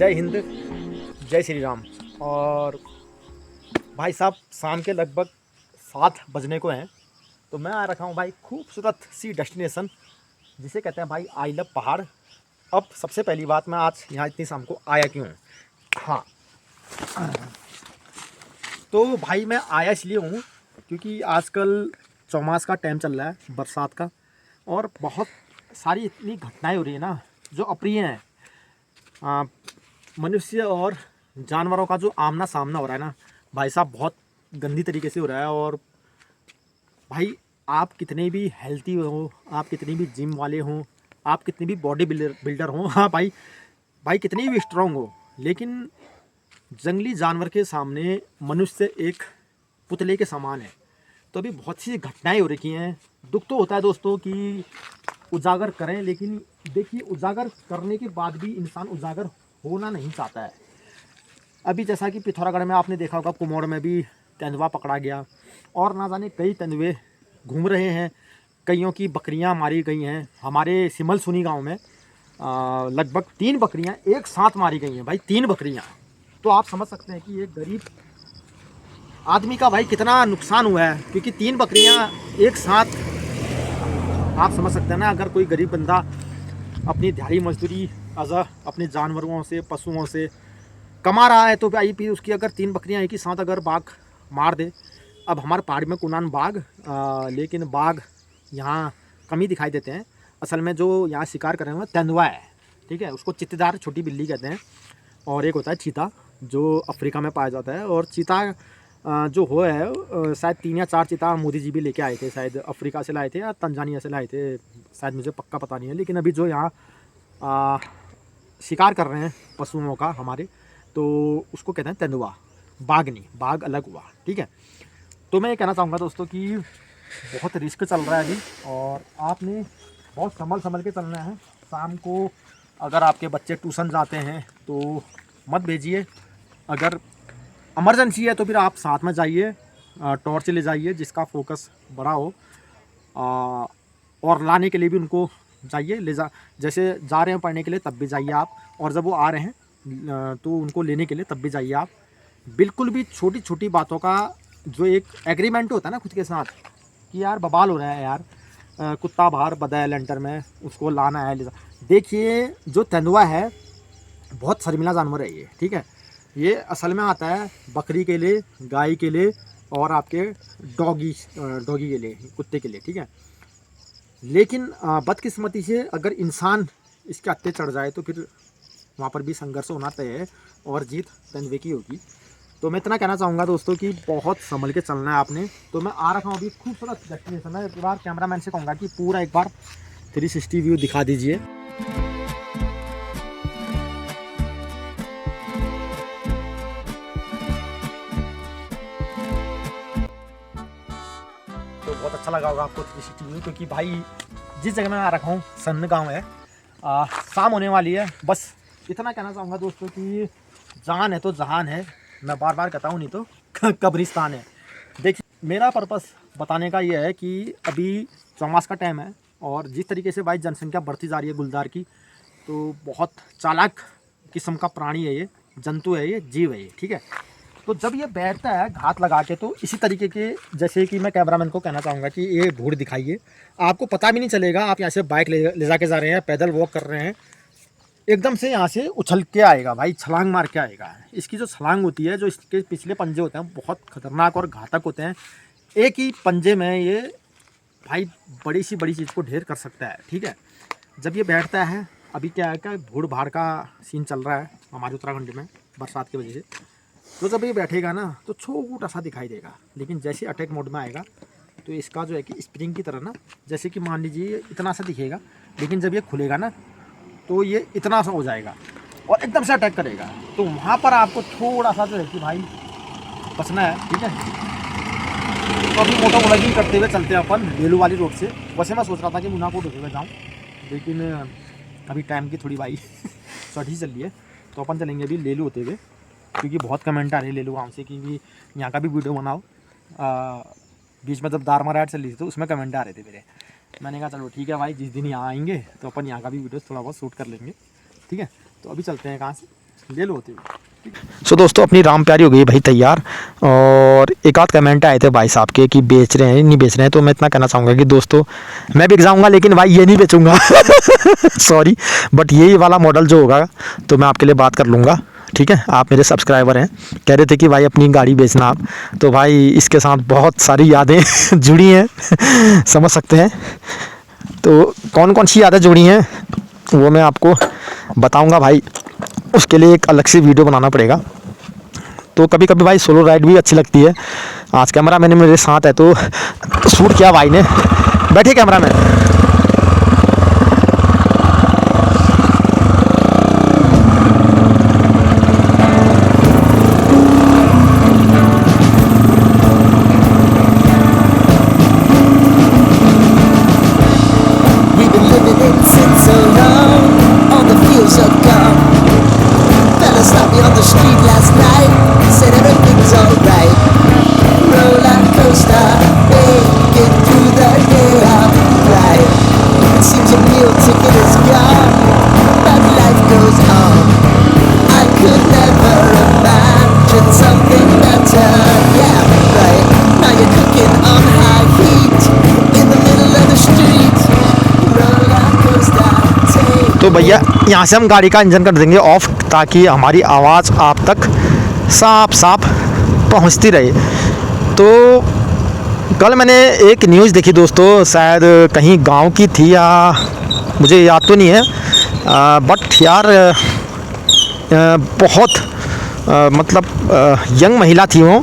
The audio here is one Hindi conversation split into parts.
जय हिंद, जय श्री राम। और भाई साहब शाम के लगभग 7 बजने को हैं, तो मैं आ रखा हूँ भाई खूबसूरत सी डेस्टिनेशन जिसे कहते हैं भाई आई लव पहाड़। अब सबसे पहली बात, मैं आज यहाँ इतनी शाम को आया क्यों हूँ? हाँ, तो भाई मैं आया इसलिए हूँ क्योंकि आजकल चौमास का टाइम चल रहा है, बरसात का, और बहुत सारी इतनी घटनाएं हो रही है ना जो अप्रिय हैं। मनुष्य और जानवरों का जो आमना सामना हो रहा है ना भाई साहब, बहुत गंदी तरीके से हो रहा है। और भाई आप कितने भी हेल्थी हो, आप कितनी भी जिम वाले हों, आप कितनी भी बॉडी बिल्डर हों, हाँ भाई भाई कितनी भी स्ट्रांग हो, लेकिन जंगली जानवर के सामने मनुष्य एक पुतले के समान है। तो अभी बहुत सी घटनाएं हो रखी हैं। दुख तो होता है दोस्तों कि उजागर करें, लेकिन देखिए उजागर करने के बाद भी इंसान उजागर होना नहीं चाहता है। अभी जैसा कि पिथौरागढ़ में आपने देखा होगा, कुमोड़ में भी तेंदुआ पकड़ा गया, और ना जाने कई तेंदुए घूम रहे हैं। कईयों की बकरियां मारी गई हैं। हमारे सिमल सुनी गांव में लगभग 3 बकरियां एक साथ मारी गई हैं भाई, 3 बकरियां। तो आप समझ सकते हैं कि एक गरीब आदमी का भाई कितना नुकसान हुआ है, क्योंकि 3 बकरियां एक साथ, आप समझ सकते हैं ना। अगर कोई गरीब बंदा अपनी दिहाड़ी मजदूरी अपने जानवरों से, पशुओं से कमा रहा है, तो भाई फिर उसकी अगर 3 बकरियां एक ही साथ अगर बाघ मार दे। अब हमारे पहाड़ में कुनान बाघ, लेकिन बाघ यहाँ कम ही दिखाई देते हैं। असल में जो यहाँ शिकार कर रहे हैं तेंदुआ है, ठीक है। उसको चित्तेदार छोटी बिल्ली कहते हैं। और एक होता है चीता, जो अफ्रीका में पाया जाता है। और चीता जो हो है, शायद 3 या 4 चीता मोदी जी भी लेके आए थे, शायद अफ्रीका से लाए थे या तंजानिया से लाए थे, शायद मुझे पक्का पता नहीं है। लेकिन अभी जो यहाँ शिकार कर रहे हैं पशुओं का हमारे, तो उसको कहते हैं तेंदुआ, बाघ नहीं, बाघ अलग हुआ, ठीक है। तो मैं ये कहना चाहूँगा दोस्तों कि बहुत रिस्क चल रहा है अभी, और आपने बहुत संभल के चलना है। शाम को अगर आपके बच्चे ट्यूशन जाते हैं तो मत भेजिए। अगर इमरजेंसी है तो फिर आप साथ में जाइए, टॉर्च ले जाइए जिसका फोकस बड़ा हो, और लाने के लिए भी उनको जाइए, ले जा। जैसे जा रहे हैं पढ़ने के लिए तब भी जाइए आप, और जब वो आ रहे हैं तो उनको लेने के लिए तब भी जाइए आप। बिल्कुल भी छोटी छोटी बातों का जो एक एग्रीमेंट होता है ना खुद के साथ, कि यार बवाल हो रहा है यार, कुत्ता बाहर बधा है लेंटर में, उसको लाना है, ले जा। देखिए जो तेंदुआ है बहुत शर्मिला जानवर है ये, ठीक है। ये असल में आता है बकरी के लिए, गाय के लिए, और आपके डॉगी के लिए, कुत्ते के लिए, ठीक है। लेकिन बदकिस्मती से अगर इंसान इसके हत्थे चढ़ जाए तो फिर वहाँ पर भी संघर्ष होना तय है, और जीत तेंदुए की होगी। तो मैं इतना कहना चाहूँगा दोस्तों कि बहुत संभल के चलना है आपने। तो मैं आ रखा हूँ अभी खूबसूरत डेस्टिनेशन है। एक बार कैमरामैन से कहूँगा कि पूरा एक बार 360 व्यू दिखा दीजिए। तो बहुत अच्छा लगा होगा आपको 360 व्यू, क्योंकि भाई जिस जगह मैं आ रखा हूँ सन्न गाँव है। शाम होने वाली है, बस इतना कहना चाहूँगा दोस्तों कि जान है तो जहान है। मैं बार बार कहता हूँ, नहीं तो कब्रिस्तान है। देखिए मेरा पर्पस बताने का ये है कि अभी चौमास का टाइम है, और जिस तरीके से भाई जनसंख्या बढ़ती जा रही है गुलदार की, तो बहुत चालाक किस्म का प्राणी है ये, जंतु है ये, जीव है ये, ठीक है। तो जब ये बैठता है घात लगा के, तो इसी तरीके के, जैसे कि मैं कैमरामैन को कहना चाहूँगा कि ये भूड़ दिखाइए, आपको पता भी नहीं चलेगा आप यहाँ से बाइक ले जाके जा रहे हैं, पैदल वॉक कर रहे हैं, एकदम से यहाँ से उछल के आएगा भाई, छलांग मार के आएगा। इसकी जो छलांग होती है, जो इसके पिछले पंजे होते हैं बहुत खतरनाक और घातक होते हैं। एक ही पंजे में ये भाई बड़ी सी बड़ी चीज़ को ढेर कर सकता है, ठीक है। जब ये बैठता है, अभी क्या है क्या भूड़ भाड़ का सीन चल रहा है हमारे उत्तराखंड में बरसात की वजह से, तो जब ये बैठेगा ना तो छोटा सा दिखाई देगा, लेकिन जैसे अटैक मोड में आएगा तो इसका जो है कि स्प्रिंग की तरह ना, जैसे कि मान लीजिए इतना सा दिखेगा, लेकिन जब ये खुलेगा ना तो ये इतना सा हो जाएगा और एकदम से अटैक करेगा। तो वहाँ पर आपको थोड़ा सा जो है कि भाई बचना है, ठीक है। तो अभी मोटो व्लॉगिंग करते हुए चलते हैं अपन लेलू वाली रोड से। वैसे मैं सोच रहा था कि मुना को ढूंढते हुए जाऊँ, लेकिन अभी टाइम की थोड़ी भाई शॉर्टेज चल रही है, तो अपन चलेंगे अभी लेलू होते हुए, क्योंकि बहुत कमेंट आ रहे हैं लेलू गाँव से कि यहाँ का भी वीडियो बनाओ। बीच में जब दारमा राइड चल रही थी तो उसमें कमेंट आ रहे थे मेरे। मैंने कहा चलो ठीक है भाई, जिस दिन यहाँ आएंगे तो अपन यहाँ का भी वीडियो थोड़ा बहुत शूट कर लेंगे, ठीक है। तो अभी चलते हैं कहाँ से, ले लो होते। सो दोस्तों अपनी राम प्यारी हो गई भाई तैयार। और एक आध कमेंट आए थे भाई साहब के कि बेच रहे हैं नहीं बेच रहे हैं, तो मैं इतना कहना चाहूँगा कि दोस्तों मैं बिक जाऊँगा लेकिन भाई ये नहीं बेचूँगा सॉरी, बट यही वाला मॉडल जो होगा तो मैं आपके लिए बात कर लूँगा। ठीक है, आप मेरे सब्सक्राइबर हैं, कह रहे थे कि भाई अपनी गाड़ी बेचना आप, तो भाई इसके साथ बहुत सारी यादें जुड़ी हैं समझ सकते हैं। तो कौन कौन सी यादें जुड़ी हैं वो मैं आपको बताऊँगा भाई, उसके लिए एक अलग से वीडियो बनाना पड़ेगा। तो कभी कभी भाई सोलो राइड भी अच्छी लगती है। आज कैमरा मैन मेरे साथ है तो शूट किया भाई ने, बैठे कैमरा मैन। तो भैया यहाँ से हम गाड़ी का इंजन कर देंगे ऑफ, ताकि हमारी आवाज़ आप तक साफ साफ पहुँचती रहे। तो कल मैंने एक न्यूज़ देखी दोस्तों, शायद कहीं गांव की थी या मुझे याद तो नहीं है, बट यार बहुत मतलब यंग महिला थी वो,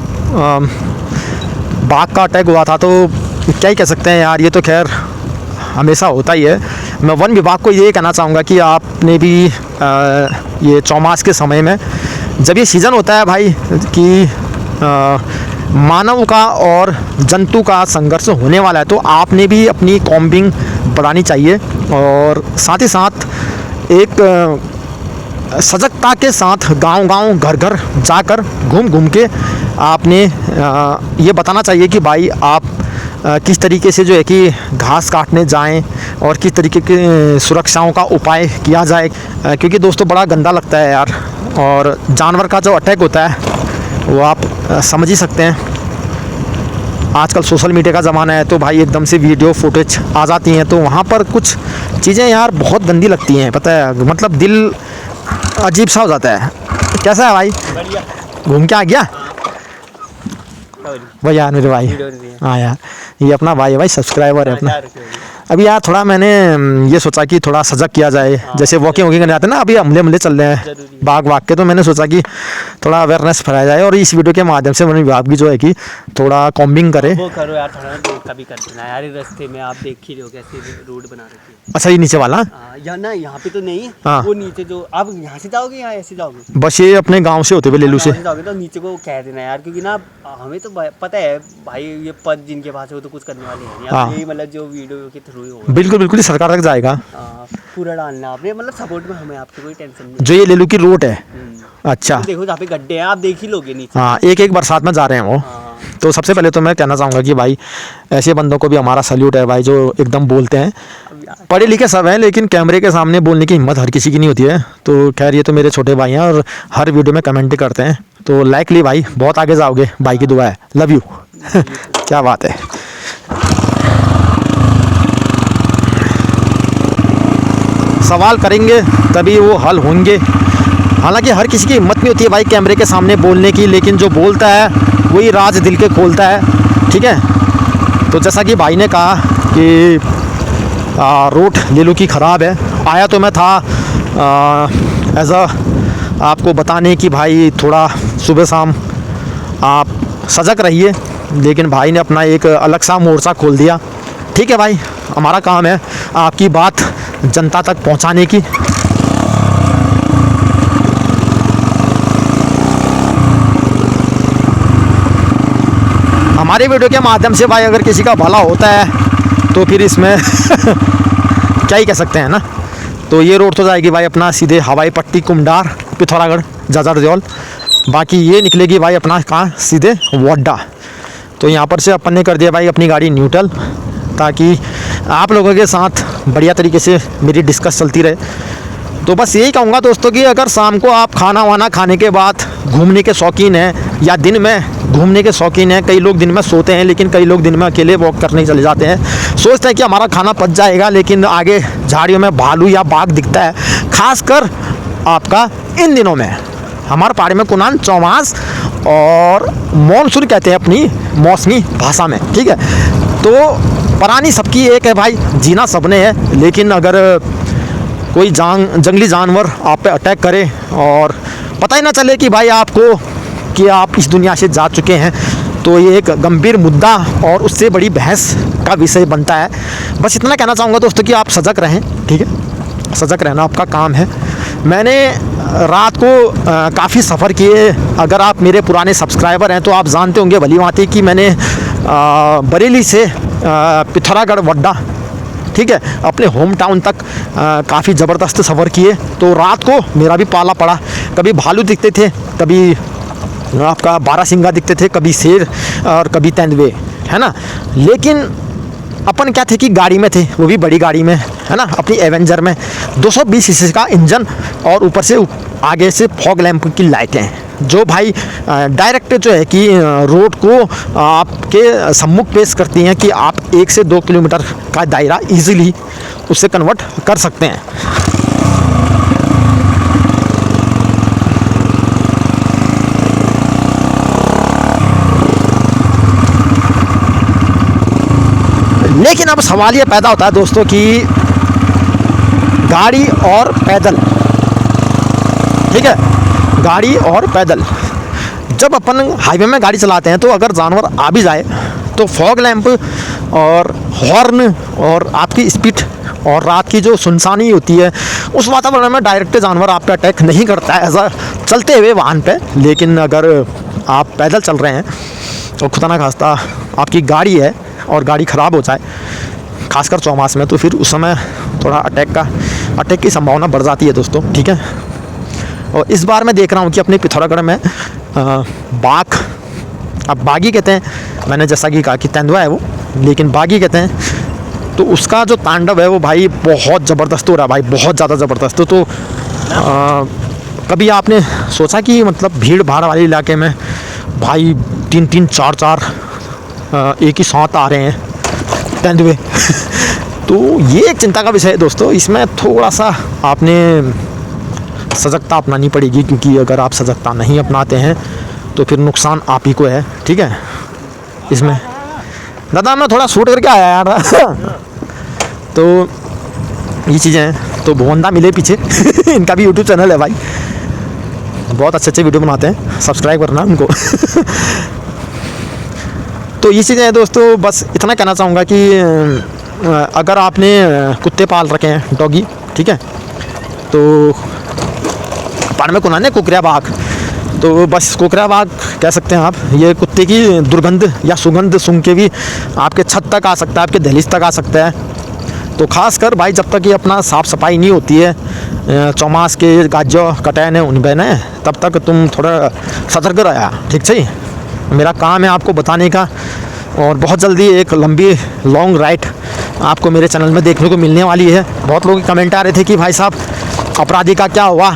बाघ का अटैक हुआ था। तो क्या ही कह सकते हैं यार, ये तो खैर हमेशा होता ही है। मैं वन विभाग को ये कहना चाहूँगा कि आपने भी ये चौमास के समय में जब ये सीज़न होता है भाई कि मानव का और जंतु का संघर्ष होने वाला है, तो आपने भी अपनी कॉम्बिंग बढ़ानी चाहिए और साथ ही साथ एक सजगता के साथ गांव-गांव घर-घर जाकर घूम के आपने ये बताना चाहिए कि भाई आप किस तरीके से जो है कि घास काटने जाएं और किस तरीके की सुरक्षाओं का उपाय किया जाए, क्योंकि दोस्तों बड़ा गंदा लगता है यार। और जानवर का जो अटैक होता है वो आप समझ ही सकते हैं। आजकल सोशल मीडिया का ज़माना है तो भाई एकदम से वीडियो फुटेज आ जाती हैं, तो वहाँ पर कुछ चीज़ें यार बहुत गंदी लगती हैं, पता है, मतलब दिल अजीब सा हो जाता है। कैसा है भाई, घूम के आ गया भाई यार मेरे भाई? हाँ यार, ये अपना भाई है भाई, सब्सक्राइबर है अपना। अभी यार थोड़ा मैंने ये सोचा कि थोड़ा सजग किया जाए, जैसे वॉकिंग करने आते हैं ना, अभी हमले चल रहे हैं बाग के, तो मैंने सोचा कि थोड़ा अवेयरनेस फैलाया जाए और इस वीडियो के माध्यम से वन विभाग भी जो है कि थोड़ा कॉम्बिंग करे। वो करो यार, थोड़ा कभी कर देना यार, रास्ते में आप देख ही रहे हो कैसे रोड बना रखी है। अच्छा, ये नीचे वाला या ना, यहाँ पे तो नहीं, हाँ। वो नीचे जो आप यहाँ से जाओगे या ऐसे जाओगे? बस ये अपने गाँव से होते हुए लेलू से जाओगे तो नीचे को कह देना यार, क्योंकि ना हमें तो पता है भाई, ये पद जिनके पास है वो तो कुछ करने वाले हैं। हाँ। यही मतलब जो वीडियो के थ्रू ही होगा, बिल्कुल बिल्कुल सरकार तक जाएगा पूरा डालना आपने, मतलब सपोर्ट में हमें, आपकी कोई टेंशन नहीं। जो ये लेलू की रोड है, अच्छा तो देखो जहाँ पे गड्ढे हैं आप देख ही लोगे नीचे। हाँ, एक बरसात में जा रहे हैं वो। तो सबसे पहले तो मैं कहना चाहूँगा कि भाई ऐसे बंदों को भी हमारा सल्यूट है भाई, जो एकदम बोलते हैं। पढ़े लिखे सब हैं लेकिन कैमरे के सामने बोलने की हिम्मत हर किसी की नहीं होती है। तो खैर ये तो मेरे छोटे भाई हैं और हर वीडियो में कमेंट करते हैं, तो लाइकली भाई बहुत आगे जाओगे, भाई की दुआ है, लव यू क्या बात है। सवाल करेंगे तभी वो हल होंगे। हालांकि हर किसी की हिम्मत नहीं होती है भाई कैमरे के सामने बोलने की, लेकिन जो बोलता है वही राज दिल के खोलता है। ठीक है, तो जैसा कि भाई ने कहा कि रोड लेलू की ख़राब है, आया तो मैं था एज अ आपको बताने कि भाई थोड़ा सुबह शाम आप सजग रहिए, लेकिन भाई ने अपना एक अलग सा मोर्चा खोल दिया। ठीक है भाई, हमारा काम है आपकी बात जनता तक पहुंचाने की। हमारे वीडियो के माध्यम से भाई अगर किसी का भला होता है तो फिर इसमें क्या ही कह सकते हैं ना। तो ये रोड तो जाएगी भाई अपना सीधे हवाई पट्टी कुमडार पिथौरागढ़ जाजरदेौल, बाकी ये निकलेगी भाई अपना कहाँ सीधे वाडा। तो यहाँ पर से अपन ने कर दिया भाई अपनी गाड़ी न्यूट्रल, ताकि आप लोगों के साथ बढ़िया तरीके से मेरी डिस्कस चलती रहे। तो बस यही कहूँगा दोस्तों कि अगर शाम को आप खाना वाना खाने के बाद घूमने के शौकीन हैं या दिन में घूमने के शौकीन हैं, कई लोग दिन में सोते हैं लेकिन कई लोग दिन में अकेले वॉक करने चले जाते हैं, सोचते हैं कि हमारा खाना पच जाएगा, लेकिन आगे झाड़ियों में भालू या बाघ दिखता है, खासकर आपका इन दिनों में। हमारे पहाड़ी में कुनान चौमास और मानसून कहते हैं अपनी मौसमी भाषा में, ठीक है। तो प्राणी सबकी एक है भाई, जीना सबने है, लेकिन अगर कोई जंगली जानवर आप पे अटैक करे और पता ही ना चले कि भाई आपको कि आप इस दुनिया से जा चुके हैं, तो ये एक गंभीर मुद्दा और उससे बड़ी बहस का विषय बनता है। बस इतना कहना चाहूँगा दोस्तों कि आप सजग रहें, ठीक है, सजग रहना आपका काम है। मैंने रात को काफ़ी सफ़र किए, अगर आप मेरे पुराने सब्सक्राइबर हैं तो आप जानते होंगे भली भांति कि मैंने बरेली से पिथौरागढ़ वड्डा, ठीक है, अपने होम टाउन तक काफ़ी ज़बरदस्त सफ़र किए। तो रात को मेरा भी पाला पड़ा, कभी भालू दिखते थे, कभी आपका बारहसिंगा दिखते थे, कभी शेर और कभी तेंदुए, है ना। लेकिन अपन क्या थे कि गाड़ी में थे, वो भी बड़ी गाड़ी में, है ना, अपनी एवेंजर में, 220 सीसी का इंजन और ऊपर से आगे से फॉग लैंप की लाइटें, जो भाई डायरेक्ट जो है कि रोड को आपके सम्मुख पेश करती हैं कि आप 1 से 2 किलोमीटर का दायरा इजीली उससे कन्वर्ट कर सकते हैं। लेकिन अब सवाल ये पैदा होता है दोस्तों कि गाड़ी और पैदल, ठीक है, गाड़ी और पैदल, जब अपन हाईवे में गाड़ी चलाते हैं तो अगर जानवर आ भी जाए तो फॉग लैंप और हॉर्न और आपकी स्पीड और रात की जो सुनसानी होती है उस वातावरण में डायरेक्ट जानवर आप पे अटैक नहीं करता है ऐसा चलते हुए वाहन पे। लेकिन अगर आप पैदल चल रहे हैं और खुदा ना खास्ता आपकी गाड़ी है और गाड़ी ख़राब हो जाए, खासकर चौमास में, तो फिर उस समय थोड़ा अटैक की संभावना बढ़ जाती है दोस्तों, ठीक है। और इस बार मैं देख रहा हूँ कि अपने पिथौरागढ़ में बाघ, अब बागी कहते हैं, मैंने जैसा कि कहा कि तेंदुआ है वो, लेकिन बागी कहते हैं, तो उसका जो तांडव है वो भाई बहुत ज़बरदस्त हो रहा है भाई, बहुत ज़्यादा ज़बरदस्त। तो कभी आपने सोचा कि मतलब भीड़ भाड़ वाले इलाके में भाई 3-3, 4-4 एक ही साथ आ रहे हैं तेंदुए तो ये एक चिंता का विषय है दोस्तों। इसमें थोड़ा सा आपने सजगता अपनानी पड़ेगी, क्योंकि अगर आप सजगता नहीं अपनाते हैं तो फिर नुकसान आप ही को है, ठीक है। इसमें दादा मैं थोड़ा शूट करके आया यार तो ये चीज़ें हैं। तो भुवनदा मिले पीछे इनका भी यूट्यूब चैनल है भाई, बहुत अच्छे वीडियो बनाते हैं, सब्सक्राइब करना उनको तो ये चीज़ें हैं दोस्तों। बस इतना कहना चाहूँगा कि अगर आपने कुत्ते पाल रखे हैं, डॉगी, ठीक है, तो पान में कुनाने कुकरिया बाघ, तो बस कुकरिया बाघ कह सकते हैं आप। ये कुत्ते की दुर्गंध या सुगंध सूंघ के भी आपके छत तक आ सकता है, आपके दहलीज तक आ सकता है। तो खासकर भाई जब तक ये अपना साफ़ सफाई नहीं होती है, चौमास के गाजो कटाए ने उन बहने, तब तक तुम थोड़ा सतर्क रहा, ठीक सही। मेरा काम है आपको बताने का, और बहुत जल्दी एक लंबी लॉन्ग राइड आपको मेरे चैनल में देखने को मिलने वाली है। बहुत लोग कमेंट आ रहे थे कि भाई साहब अपराधी का क्या हुआ,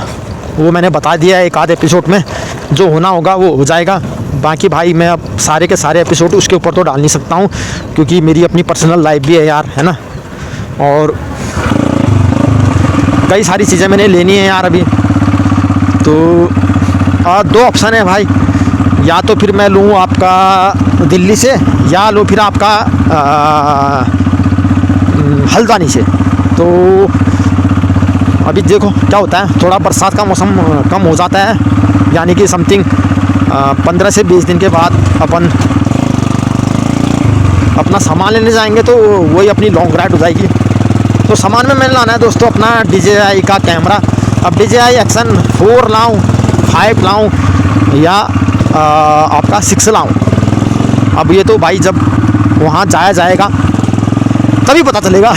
वो मैंने बता दिया है एक आध एपिसोड में, जो होना होगा वो हो जाएगा। बाकी भाई मैं अब सारे के सारे एपिसोड उसके ऊपर तो डाल नहीं सकता हूँ, क्योंकि मेरी अपनी पर्सनल लाइफ भी है यार, है ना, और कई सारी चीज़ें मैंने लेनी है यार अभी। तो 2 ऑप्शन है भाई, या तो फिर मैं लूँ आपका दिल्ली से, या लो फिर आपका हल्द्वानी से। तो अभी देखो क्या होता है, थोड़ा बरसात का मौसम कम हो जाता है, यानी कि समथिंग 15 से 20 दिन के बाद अपन अपना सामान लेने जाएंगे, तो वही अपनी लॉन्ग राइड हो जाएगी। तो सामान में मैंने लाना है दोस्तों अपना DJI का कैमरा। अब DJI एक्शन 4 लाऊँ, 5 लाऊँ या आपका 6 लाऊँ, अब ये तो भाई जब वहाँ जाया जाएगा तभी पता चलेगा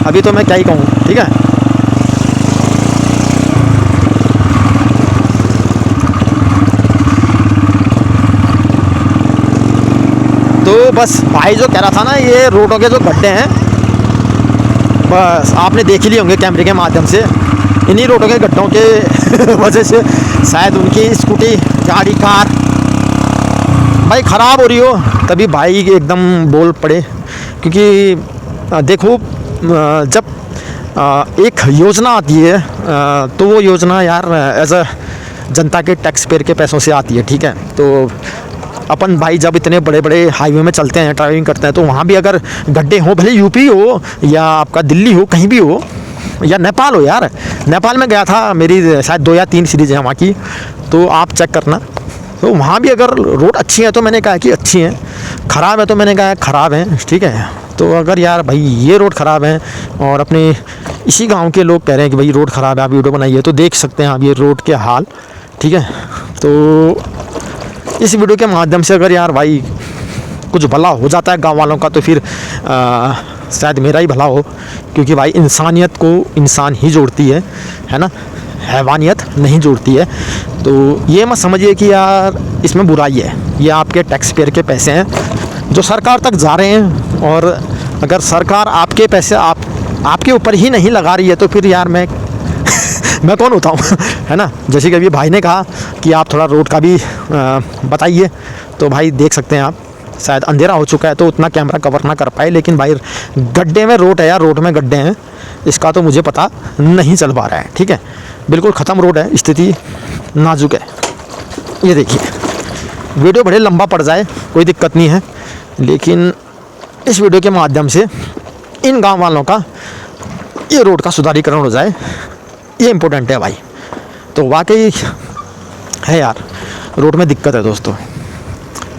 अभी तो मैं क्या ही कहूँ, ठीक है। तो बस भाई जो कह रहा था ना, ये रोडों के जो गड्ढे हैं, बस आपने देख ही लिए होंगे कैमरे के माध्यम से, इन्हीं रोडों के गड्ढों के वजह से शायद उनकी स्कूटी, गाड़ी, कार भाई ख़राब हो रही हो, तभी भाई एकदम बोल पड़े। क्योंकि देखो जब एक योजना आती है तो वो योजना यार एज अ जनता के टैक्स पेयर के पैसों से आती है, ठीक है। तो अपन भाई जब इतने बड़े बड़े हाईवे में चलते हैं, ड्राइविंग करते हैं, तो वहाँ भी अगर गड्ढे हों, भले यूपी हो या आपका दिल्ली हो, कहीं भी हो, या नेपाल हो, यार नेपाल में गया था, मेरी शायद 2 या 3 सीरीज़ है वहाँ की, तो आप चेक करना। तो वहाँ भी अगर रोड अच्छी है तो मैंने कहा कि अच्छी हैं, ख़राब है तो मैंने कहा ख़राब है, ठीक है। तो अगर यार भाई ये रोड ख़राब है और अपने इसी गांव के लोग कह रहे हैं कि भाई रोड ख़राब है, आप वीडियो बनाइए, तो देख सकते हैं आप ये रोड के हाल, ठीक है। तो इस वीडियो के माध्यम से अगर यार भाई कुछ भला हो जाता है गांव वालों का तो फिर शायद मेरा ही भला हो, क्योंकि भाई इंसानियत को इंसान ही जोड़ती है ना, हैवानियत नहीं जोड़ती है। तो ये मत समझिए कि यार इसमें बुराई है, ये आपके टैक्स पेयर के पैसे हैं जो सरकार तक जा रहे हैं, और अगर सरकार आपके पैसे आपके ऊपर ही नहीं लगा रही है तो फिर यार मैं कौन होता हूँ, है ना। जैसे कि अभी भाई ने कहा कि आप थोड़ा रोड का भी बताइए, तो भाई देख सकते हैं आप, शायद अंधेरा हो चुका है तो उतना कैमरा कवर ना कर पाए, लेकिन भाई गड्ढे में रोड है यार, रोड में गड्ढे हैं, इसका तो मुझे पता नहीं चल पा रहा है, ठीक है। बिल्कुल ख़त्म रोड है, स्थिति नाजुक है। ये देखिए, वीडियो बड़े लंबा पड़ जाए कोई दिक्कत नहीं है, लेकिन इस वीडियो के माध्यम से इन गांव वालों का ये रोड का सुधारीकरण हो जाए, ये इम्पोर्टेंट है भाई। तो वाकई है यार, रोड में दिक्कत है दोस्तों।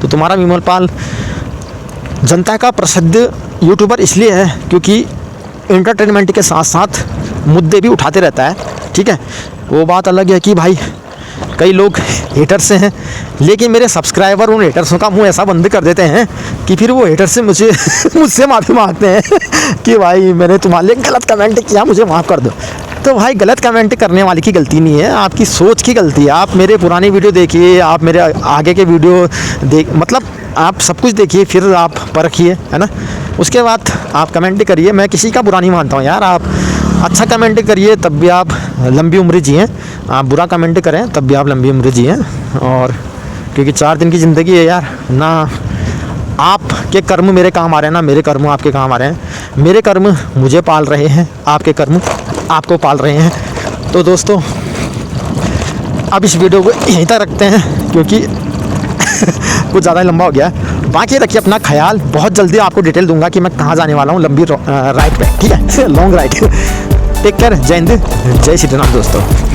तो तुम्हारा विमल पाल जनता का प्रसिद्ध यूट्यूबर इसलिए है क्योंकि एंटरटेनमेंट के साथ साथ मुद्दे भी उठाते रहता है, ठीक है। वो बात अलग है कि भाई कई लोग हेटर्स हैं, लेकिन मेरे सब्सक्राइबर उन हेटर्सों का मुंह ऐसा बंद कर देते हैं कि फिर वो हेटर्स से मुझसे माफ़ी मांगते हैं कि भाई मैंने तुम्हारे लिए गलत कमेंट किया, मुझे माफ़ कर दो। तो भाई गलत कमेंट करने वाले की गलती नहीं है, आपकी सोच की गलती है। आप मेरे पुरानी वीडियो देखिए, आप मेरे आगे के वीडियो मतलब आप सब कुछ देखिए, फिर आप परखिए, है ना। उसके बाद आप कमेंट करिए, मैं किसी का बुरा नहीं मानता हूँ यार। आप अच्छा कमेंट करिए तब भी आप लंबी उम्र जिएँ, आप बुरा कमेंट करें तब भी आप लंबी उम्र जिएँ। और क्योंकि 4 दिन की ज़िंदगी है यार, ना आपके कर्म मेरे काम आ रहे हैं, ना मेरे कर्म आपके काम आ रहे हैं। मेरे कर्म मुझे पाल रहे हैं, आपके कर्म आपको पाल रहे हैं। तो दोस्तों अब इस वीडियो को यहीं तक रखते हैं क्योंकि कुछ ज़्यादा लंबा हो गया। बाकी रखिए अपना ख्याल, बहुत जल्दी आपको डिटेल दूंगा कि मैं कहाँ जाने वाला हूँ लंबी राइड पे, ठीक है, लॉन्ग राइड। टेक केयर, जय हिंद, जय श्री राम दोस्तों।